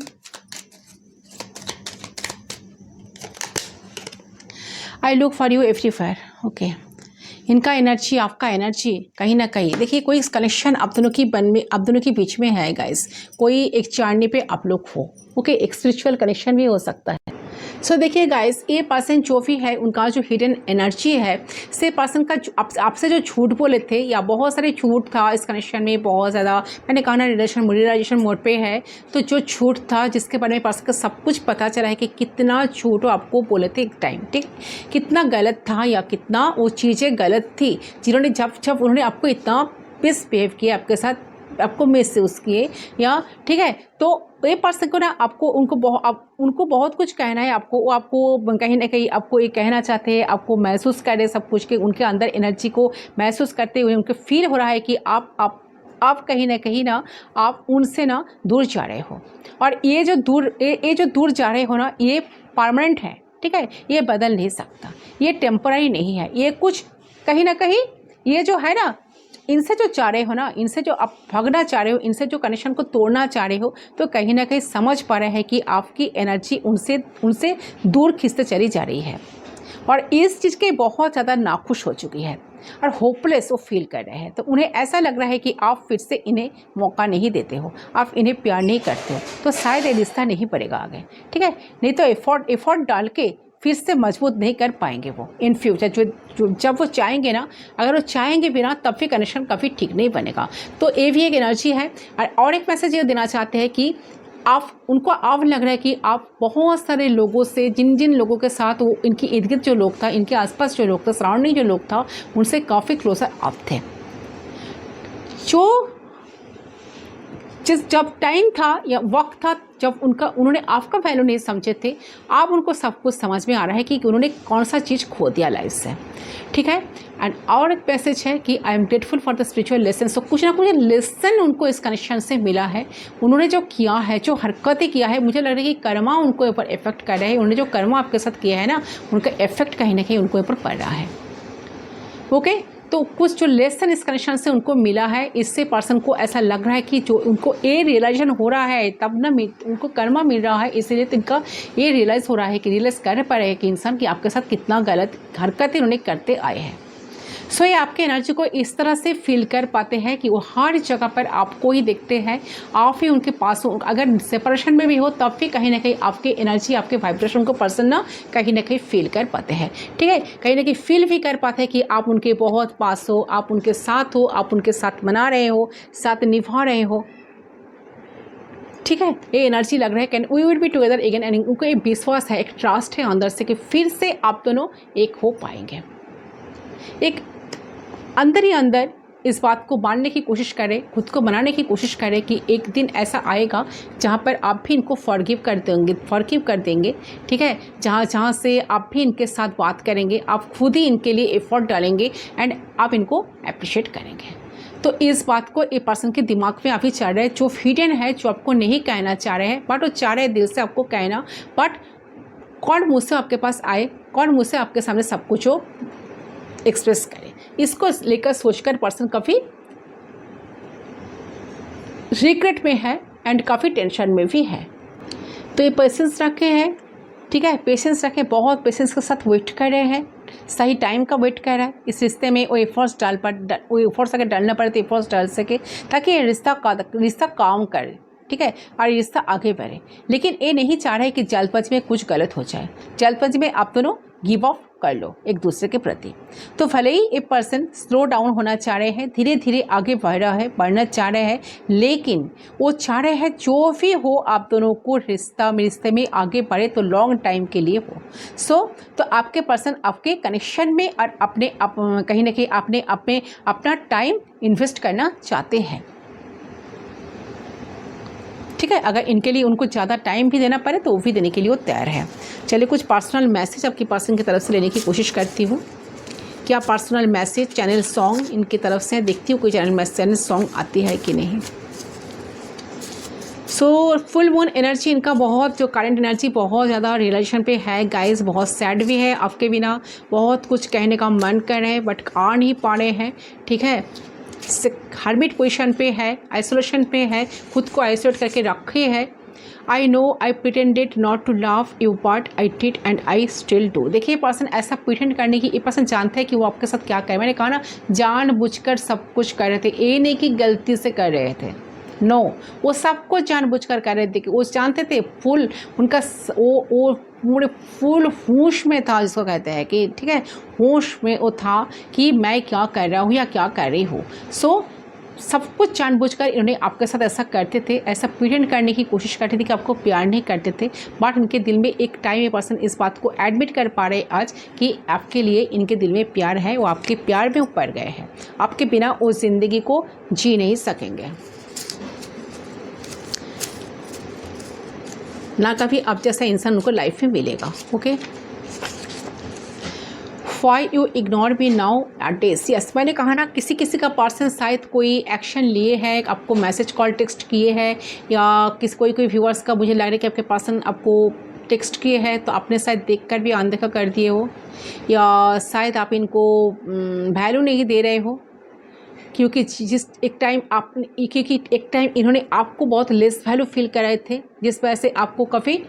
I look for you everywhere. Okay, इनका एनर्जी आपका एनर्जी कहीं ना कहीं देखिए कोई कनेक्शन आप दोनों के बीच में है गाइस। कोई एक चारने पे आप लोग हो, ओके, एक स्पिरिचुअल कनेक्शन भी हो सकता है। सो देखिए गाइस, ये पर्सन जो भी है उनका जो हिडन एनर्जी है, से पर्सन का आपसे जो झूठ बोले थे या बहुत सारे झूठ था इस कनेक्शन में, बहुत ज़्यादा मैंने कहा ना रियलाइजेशन मोड पे है, तो जो झूठ था जिसके बारे में पर्सन को सब कुछ पता चला है कि कितना झूठ आपको बोले थे एक टाइम, ठीक, कितना गलत था या कितना वो चीज़ें गलत थी, जिन्होंने जब उन्होंने आपको इतना मिसबिहेव किया आपके साथ, आपको महसूस किए या ठीक है, तो ये पर्सन को ना आपको उनको बहुत कुछ कहना है आपको, वो आपको कहीं ना कहीं आपको ये कहना चाहते हैं, आपको महसूस कर रहे सब कुछ के उनके अंदर एनर्जी को महसूस करते हुए उनको फील हो रहा है कि आप कहीं ना आप उनसे ना दूर जा रहे हो, और ये जो दूर जा रहे हो ना, ये परमानेंट है, ठीक है, ये बदल नहीं सकता, ये टेम्पररी नहीं है, ये कुछ कहीं ना कहीं ये जो है ना, इनसे जो चाह रहे हो ना, इनसे जो आप भागना चाह रहे हो, इनसे जो कनेक्शन को तोड़ना चाह रहे हो, तो कहीं ना कहीं समझ पा रहे हैं कि आपकी एनर्जी उनसे दूर खींचते चली जा रही है, और इस चीज़ के बहुत ज़्यादा नाखुश हो चुकी है और होपलेस वो फील कर रहे हैं। तो उन्हें ऐसा लग रहा है कि आप फिर से इन्हें मौका नहीं देते हो, आप इन्हें प्यार नहीं करते हो, तो शायद ये रिश्ता नहीं पड़ेगा आगे, ठीक है, नहीं तो एफर्ट डाल के फिर से मजबूत नहीं कर पाएंगे वो इन फ्यूचर। जब वो चाहेंगे ना, अगर वो चाहेंगे भी ना, तब भी कनेक्शन कभी ठीक नहीं बनेगा। तो ये भी एक एनर्जी है। और एक मैसेज ये देना चाहते हैं कि आप लग रहा है कि आप बहुत सारे लोगों से, जिन लोगों के साथ वो इनकी इर्द गिर्द जो लोग था, इनके आसपास जो लोग थे, सराउंडिंग जो लोग था, उनसे काफ़ी क्लोजर आप थे। जब टाइम था या वक्त था जब उन्होंने आपका वैल्यू नहीं समझे थे, आप उनको सब कुछ समझ में आ रहा है कि उन्होंने कौन सा चीज़ खो दिया लाइफ से, ठीक है। एंड और एक मैसेज है कि I am grateful for the spiritual lesson. So कुछ ना कुछ लेसन उनको इस कनेक्शन से मिला है। उन्होंने जो किया है, जो हरकतें किया है, मुझे लग रहा है कि कर्मा उनको ऊपर इफेक्ट कर रहा है। उन्होंने जो कर्मा आपके साथ किया है ना, उनका इफेक्ट कहीं ना कहीं उनको ऊपर पड़ रहा है, ओके। तो कुछ जो लेसन इस कनेक्शन से उनको मिला है, इससे पर्सन को ऐसा लग रहा है कि जो उनको ये रियलाइजेशन हो रहा है, तब ना उनको कर्मा मिल रहा है, इसीलिए तो इनका ये रियलाइज़ हो रहा है कि रियलाइज़ कर पा रहे हैं कि इंसान कि आपके साथ कितना गलत हरकतें उन्हें करते आए हैं। सो ये आपके एनर्जी को इस तरह से फील कर पाते हैं कि वो हर जगह पर आपको ही देखते हैं, आप ही उनके पास हो। अगर सेपरेशन में भी हो तब भी कहीं ना कहीं आपके एनर्जी, आपके वाइब्रेशन को पर्सन ना कहीं फील कर पाते हैं, ठीक है, कहीं ना कहीं फील भी कर पाते हैं कि आप उनके बहुत पास हो, आप उनके साथ हो, आप उनके साथ मना रहे हो, साथ निभा रहे हो, ठीक है। ये एनर्जी लग रहा है can we will be together again, and उनको एक विश्वास है, एक ट्रस्ट है अंदर से कि फिर से आप दोनों एक हो पाएंगे। एक अंदर ही अंदर इस बात को मानने की कोशिश करें, खुद को बनाने की कोशिश करें कि एक दिन ऐसा आएगा जहाँ पर आप भी इनको फॉरगिव कर देंगे, ठीक है, जहाँ से आप भी इनके साथ बात करेंगे, आप खुद ही इनके लिए एफर्ट डालेंगे एंड आप इनको अप्रिशिएट करेंगे। तो इस बात को एक पर्सन के दिमाग में अभी चल रहा है, जो हिडन है, जो आपको नहीं कहना चाह रहे हैं, बट वो चाह रहे हैं दिल से आपको कहना, बट कौन मुँह से आपके पास आए, कौन मुँह से आपके सामने सब कुछ हो एक्सप्रेस करे, इसको लेकर सोचकर पर्सन काफ़ी रिग्रेट में है एंड काफ़ी टेंशन में भी है। तो ये पेशेंस रखे हैं, ठीक है, पेशेंस रखें, बहुत पेशेंस के साथ वेट कर रहे हैं, सही टाइम का वेट कर रहा है इस रिश्ते में। वो एफर्ट्स अगर डालना पड़े तो एफर्ट्स डाल सके, ताकि ये रिश्ता काम करे, ठीक है, और ये रिश्ता आगे बढ़े। लेकिन ये नहीं चाह रहे कि जल्दबाजी में कुछ गलत हो जाए, जल्दबाजी में आप दोनों गिव अप कर लो एक दूसरे के प्रति। तो भले ही एक पर्सन स्लो डाउन होना चाह रहे हैं, धीरे धीरे आगे बढ़ना चाह रहे हैं, लेकिन वो चाह रहे हैं जो भी हो आप दोनों को रिश्ते में आगे बढ़े तो लॉन्ग टाइम के लिए हो। तो आपके पर्सन आपके कनेक्शन में और कहीं ना कहीं अपना टाइम इन्वेस्ट करना चाहते हैं, ठीक है। अगर इनके लिए उनको ज़्यादा टाइम भी देना पड़े तो वो भी देने के लिए वो तैयार है। चलिए कुछ पर्सनल मैसेज आपकी पर्सन की तरफ से लेने की कोशिश करती हूँ। क्या पर्सनल मैसेज, चैनल सॉन्ग इनकी तरफ से देखती हूँ, कोई चैनल सॉन्ग आती है कि नहीं। सो फुल मून एनर्जी इनका बहुत, जो करंट एनर्जी बहुत ज़्यादा रिलेशन पे है गाइस, बहुत सैड भी है, आपके बिना बहुत कुछ कहने का मन कर रहे हैं बट आ नहीं पा रहे हैं, ठीक है। हर्मिट पोजीशन पे है, आइसोलेशन पे है, खुद को आइसोलेट करके रखे है, I know I pretended not to love you but I did and I still do. देखिए ये पर्सन ऐसा प्रिटेंड करने की, ये पर्सन जानता है कि वो आपके साथ क्या कर रहे हैं। मैंने कहा ना, जानबूझकर सब कुछ कर रहे थे, ये नहीं कि गलती से कर रहे थे। नो, वो सब कुछ जानबूझकर कर रहे थे कि वो जानते थे, फुल उनका वो पूरे फुल होश में था, जिसको कहते हैं कि ठीक है, होश में वो था कि मैं क्या कर रहा हूँ या क्या कर रही हूँ। सो सब कुछ जानबूझकर इन्होंने आपके साथ ऐसा करते थे, ऐसा प्रिटेंड करने की कोशिश करते थे कि आपको प्यार नहीं करते थे। बट इनके दिल में एक टाइम ये पर्सन इस बात को एडमिट कर पा रहे आज कि आपके लिए इनके दिल में प्यार है, वो आपके प्यार में पड़ गए हैं। आपके बिना उस ज़िंदगी को जी नहीं सकेंगे, ना कभी आप जैसा इंसान उनको लाइफ में मिलेगा। Okay, why you ignore me now at days. Yes, मैंने कहा ना, किसी किसी का पर्सन शायद कोई एक्शन लिए है, आपको मैसेज कॉल टेक्स्ट किए हैं, या कोई व्यूअर्स का मुझे लग रहा है कि आपके पर्सन आपको टेक्स्ट किए हैं तो आपने शायद देखकर भी अनदेखा कर दिए हो, या शायद आप इनको वैल्यू नहीं दे रहे हो, क्योंकि एक टाइम इन्होंने आपको बहुत लेस वैल्यू फील कराए थे, जिस वजह से आपको काफ़ी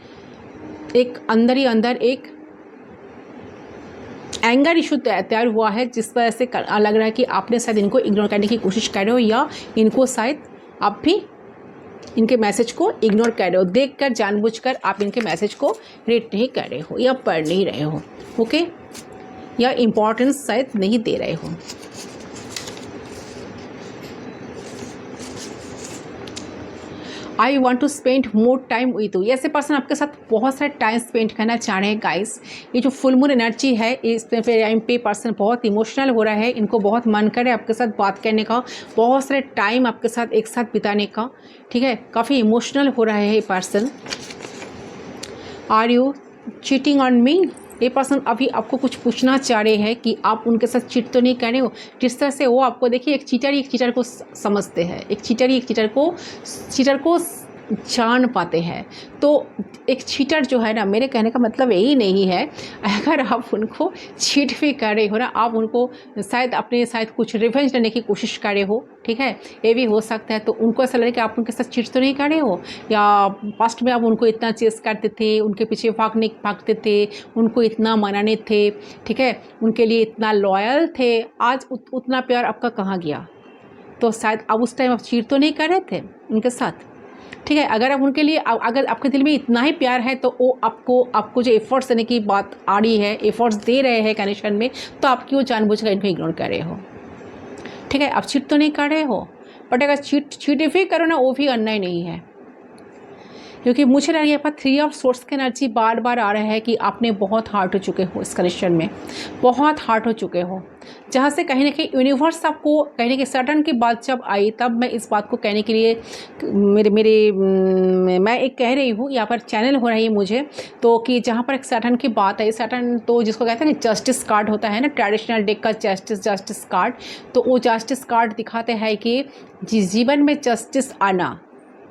एक अंदर ही अंदर एक एंगर इशू तैयार हुआ है, जिस वजह से लग रहा है कि आपने शायद इनको इग्नोर करने की कोशिश कर रहे हो, या इनको शायद आप भी इनके मैसेज को इग्नोर कर रहे हो। देखकर जानबूझकर आप इनके मैसेज को रीड नहीं कर रहे हो या पढ़ नहीं रहे हो। ओके, या इम्पोर्टेंस शायद नहीं दे रहे हो। I want to spend more time with you. ऐसे पर्सन आपके साथ बहुत सारे टाइम स्पेंड करना चाह रहे हैं गाइस। ये जो फुल मून एनर्जी है, इस टाइम पे पर्सन बहुत इमोशनल हो रहा है, इनको बहुत मन करे आपके साथ बात करने का, बहुत सारे टाइम आपके साथ एक साथ बिताने का। ठीक है, काफ़ी इमोशनल हो रहा है ये person. Are you cheating on me. ये पर्सन अभी आपको कुछ पूछना चाह रहे हैं कि आप उनके साथ चीट तो नहीं कर रहे हो। जिस तरह से वो आपको, देखिए, एक चीटर को समझते हैं, एक चीटर को जान पाते हैं। तो एक चीटर जो है ना, मेरे कहने का मतलब यही नहीं है, अगर आप उनको चीट भी कर रहे हो ना, आप उनको शायद कुछ रिवेंज लेने की कोशिश कर रहे हो। ठीक है, ये भी हो सकता है। तो उनको ऐसा लगे कि आप उनके साथ चीट तो नहीं कर रहे हो, या पास्ट में आप उनको इतना चेस करते थे, उनके पीछे भागते थे, उनको इतना मनाने थे, ठीक है, उनके लिए इतना लॉयल थे, आज उतना प्यार आपका कहाँ गया। तो शायद अब उस टाइम आप चीट तो नहीं कर रहे थे उनके साथ। ठीक है, अगर आप उनके लिए, अगर आपके दिल में इतना ही प्यार है, तो वो आपको जो एफर्ट्स देने की बात आ रही है, एफर्ट्स दे रहे हैं कनेक्शन में, तो आप क्यों जानबूझकर इनको इग्नोर कर रहे हो। ठीक है, आप चीट तो नहीं कर रहे हो, बट अगर चीट भी करो ना, वो भी अन्याय नहीं है, क्योंकि मुझे लग रहा है 3 ऑफ सोर्स की एनर्जी बार बार आ रहा है कि आपने बहुत हार्ट हो चुके हो इस कनेक्शन में, बहुत हार्ट हो चुके हो, जहाँ से कहीं ना कहीं यूनिवर्स आपको कहीं ना कहीं सडन की बात जब आई, तब मैं इस बात को कहने के लिए मैं एक कह रही हूँ, यहाँ पर चैनल हो रही है मुझे, तो कि जहाँ पर एक सडन की बात आई, सडन तो जिसको कहते हैं ना जस्टिस कार्ड होता है ना, ट्रेडिशनल डेक का जस्टिस कार्ड, तो वो जस्टिस कार्ड दिखाते हैं कि जीवन में जस्टिस आना,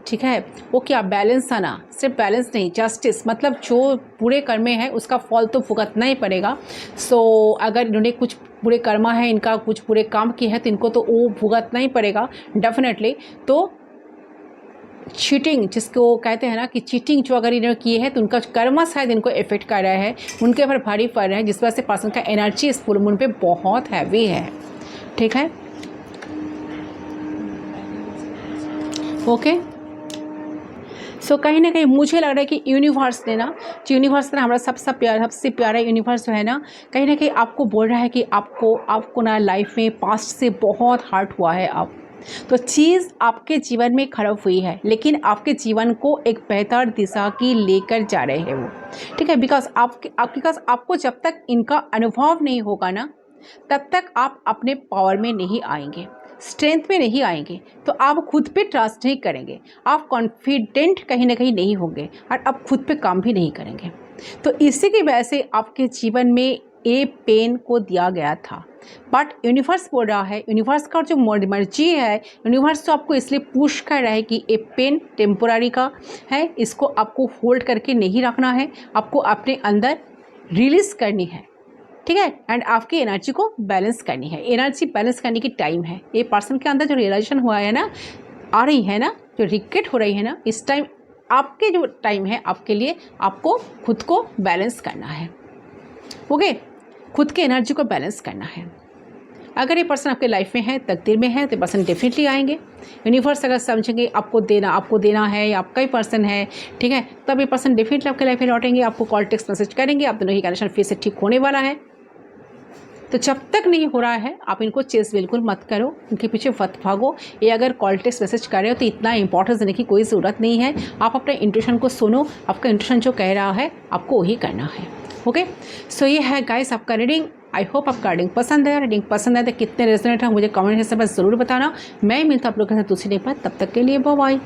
ठीक है, वो क्या, बैलेंस आना, सिर्फ बैलेंस नहीं, जस्टिस, मतलब जो बुरे कर्मे हैं उसका फल तो भुगतना ही पड़ेगा। सो अगर इन्होंने कुछ बुरे कर्मा है, इनका कुछ बुरे काम किए हैं, तो इनको तो वो भुगतना ही पड़ेगा डेफिनेटली। तो चीटिंग, जिसको कहते हैं ना कि चीटिंग जो अगर इन्होंने किए हैं, तो उनका कर्मा शायद इनको इफेक्ट कर रहा है, उनके ऊपर भारी पड़ रहा है, जिस वजह से पर्सन का एनर्जी इस फुल मून पे बहुत हैवी है। ठीक है, ओके। सो कहीं ना कहीं मुझे लग रहा है कि यूनिवर्स ने हमारा सबसे प्यारा यूनिवर्स जो है ना, कहीं ना कहीं आपको बोल रहा है कि आपको ना लाइफ में पास्ट से बहुत हर्ट हुआ है। आप तो चीज़ आपके जीवन में खराब हुई है, लेकिन आपके जीवन को एक बेहतर दिशा की लेकर जा रहे हैं वो। ठीक है, बिकॉज आपको जब तक इनका अनुभव नहीं होगा ना, तब तक आप अपने पावर में नहीं आएंगे, स्ट्रेंथ में नहीं आएंगे, तो आप खुद पे ट्रस्ट नहीं करेंगे, आप कॉन्फिडेंट कहीं ना कहीं नहीं होंगे, और आप खुद पे काम भी नहीं करेंगे। तो इसी की वजह से आपके जीवन में ये पेन को दिया गया था। बट यूनिवर्स बोल रहा है, यूनिवर्स का जो मर्जी है, यूनिवर्स तो आपको इसलिए पुश कर रहा है कि ये पेन टेम्पोररी का है, इसको आपको होल्ड करके नहीं रखना है, आपको अपने अंदर रिलीज करनी है। ठीक है, एंड आपकी एनर्जी को बैलेंस करनी है, एनर्जी बैलेंस करने की टाइम है। ये पर्सन के अंदर जो रियलाइजेशन हुआ है ना, आ रही है ना, जो रिग्रेट हो रही है ना, इस टाइम आपके जो टाइम है आपके लिए आपको खुद को बैलेंस करना है। ओके, खुद की एनर्जी को बैलेंस करना है। अगर ये पर्सन आपके लाइफ में है, तकदीर में है, तो ये पर्सन डेफिनेटली आएंगे। यूनिवर्स अगर समझेंगे आपको देना है या आपका ही पर्सन है, ठीक है, तब ये पर्सन डेफिनेटली आपके लाइफ में लौटेंगे, आपको कॉल टेक्स्ट मैसेज करेंगे, आप दोनों की कनेक्शन फिर से ठीक होने वाला है। तो जब तक नहीं हो रहा है आप इनको चेस बिल्कुल मत करो, इनके पीछे मत भागो। ये अगर कॉल टेक्स्ट मैसेज कर रहे हो तो इतना इंपॉर्टेंस देने की कोई ज़रूरत नहीं है। आप अपने इंट्यूशन को सुनो, आपका इंट्यूशन जो कह रहा है आपको वही करना है। ओके, सो ये है गाइस आपका रीडिंग। आई होप आपका रीडिंग पसंद है। रीडिंग पसंद है तो कितने रेजोनेट है मुझे कमेंट सेक्शन पर ज़रूर बताना। मैं मिलता हूं आप लोगों के साथ दूसरी डे पर, तब तक के लिए बाय बाय।